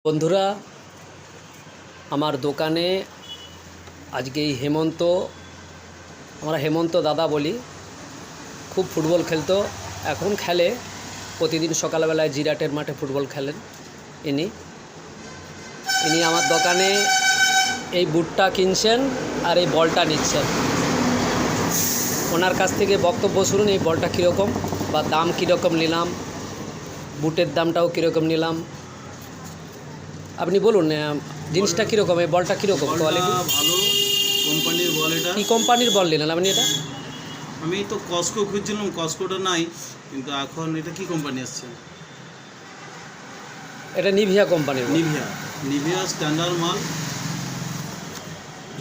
বন্ধুরা, আমার দোকানে আজকে এই হেমন্ত, আমরা হেমন্ত দাদা বলি, খুব ফুটবল খেলতো। এখন খেলে, প্রতিদিন সকালবেলায় জিরাটের মাঠে ফুটবল খেলেন ইনি আমার দোকানে এই বুটটা কিনছেন আর এই বলটা নিচ্ছেন। ওনার কাছ থেকে বক্তব্য শুনুন, এই বলটা কীরকম বা দাম কীরকম নিলাম, বুটের দামটাও কীরকম নিলাম। আপনি বলুন জিনিসটা কীরকম, এই বলটা কীরকম কোয়ালিটি? ভালো কোম্পানির বল। এটা কী কোম্পানির বল নিলেন আপনি? এটা আমি তো কসকো খুঁজছিলাম, কসকোটা নাই, কিন্তু এখন এটা কি কোম্পানি আসছে? এটা নিভিয়া কোম্পানির। নিভিয়া স্ট্যান্ডার্ড মাল।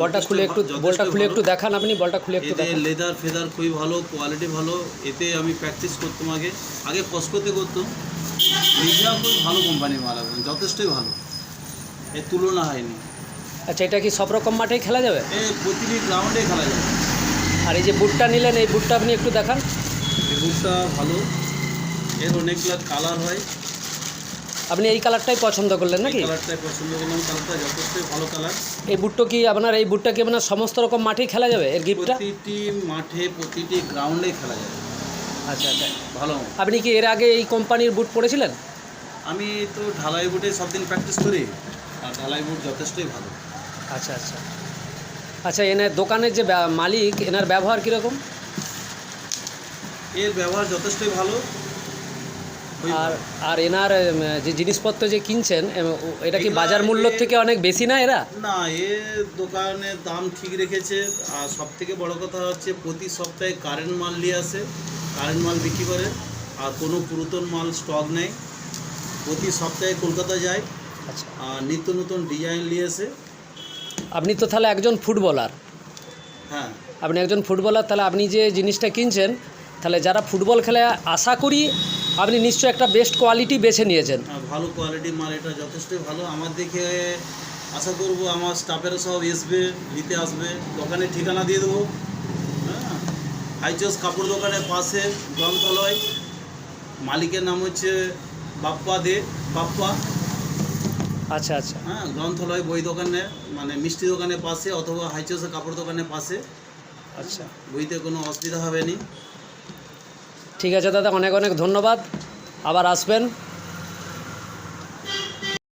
বলটা খুলে একটু দেখান আপনি, বলটা খুলে একটু দেখান। লেদার ফেদার খুবই ভালো, কোয়ালিটি ভালো। এতে আমি প্র্যাকটিস করতাম আগে কসকোতে করতাম। নিভিয়া খুব ভালো কোম্পানির মাল, এখন যথেষ্টই ভালো, এর তুলনা হয়নি। আচ্ছা, এটা কি সব রকম মাঠেই খেলা যাবে? প্রতিটি গ্রাউন্ডে খেলা যাবে। আর এই যে বুটটা নিলেন, এই বুটটা আপনি একটু দেখান। এই বুটটা ভালো, এর অনেকগুলো কালার হয়। আপনি এই কালারটাই পছন্দ করলেন নাকি? কালারটাই পছন্দ করলাম, কালারটা যথেষ্টই ভালো কালার। এই বুটটা কি আপনার সমস্ত রকম মাঠেই খেলা যাবে? এর গিফটটা প্রতিটি মাঠে, প্রতিটি গ্রাউন্ডে খেলা যাবে। আচ্ছা আচ্ছা, ভালো। আপনি কি এর আগে এই কোম্পানির বুট পরেছিলেন? আমি তো ঢালাই বুটে সব দিন প্র্যাকটিস করি, আর ঢালাই বুট যথেষ্টই ভালো। আচ্ছা আচ্ছা আচ্ছা, এনার দোকানের যে মালিক, এনার ব্যবহার কীরকম? এর ব্যবহার যথেষ্টই ভালো। আর এনার যে জিনিসপত্র যে কিনছেন, এটা কি বাজার মূল্যর থেকে অনেক বেশি না? এরা না, দোকানের দাম ঠিক রেখেছে। আর সব থেকে বড় কথা হচ্ছে, প্রতি সপ্তাহে কারেন্ট মাল নিয়ে আসে, কারেন্ট মাল বিক্রি করে। আর কোনো পুরাতন মাল স্টক নেই। প্রতি সপ্তাহে কলকাতা যায়। আচ্ছা, আর নিত্য নতুন ডিজাইন নিয়ে আসে। আপনি তো তাহলে একজন ফুটবলার। হ্যাঁ, আপনি একজন ফুটবলার, তাহলে আপনি যে জিনিসটা কিনছেন, তাহলে যারা ফুটবল খেলে, আশা করি আপনি নিশ্চয়ই একটা বেস্ট কোয়ালিটি বেছে নিয়েছেন। ভালো কোয়ালিটির মাল, এটা যথেষ্টই ভালো। আমার দেখে আশা করব আমার স্টাফেরা সব নিতে আসবে। দোকানের ঠিকানা দিয়ে দেবো। হ্যাঁ, হাইচস কাপড় দোকানের পাশে, গ্রন্থালয়। মালিকের নাম হচ্ছে বাপ্পা। আচ্ছা আচ্ছা, হ্যাঁ, গ্রন্থালয় বই দোকানে, মানে মিষ্টি দোকানের পাশে, অথবা হাইচসের কাপড় দোকানের পাশে। আচ্ছা, বইতে কোনো অসুবিধা হবে না। ঠিক আছে দাদা, অনেক অনেক ধন্যবাদ। আবার আসবেন।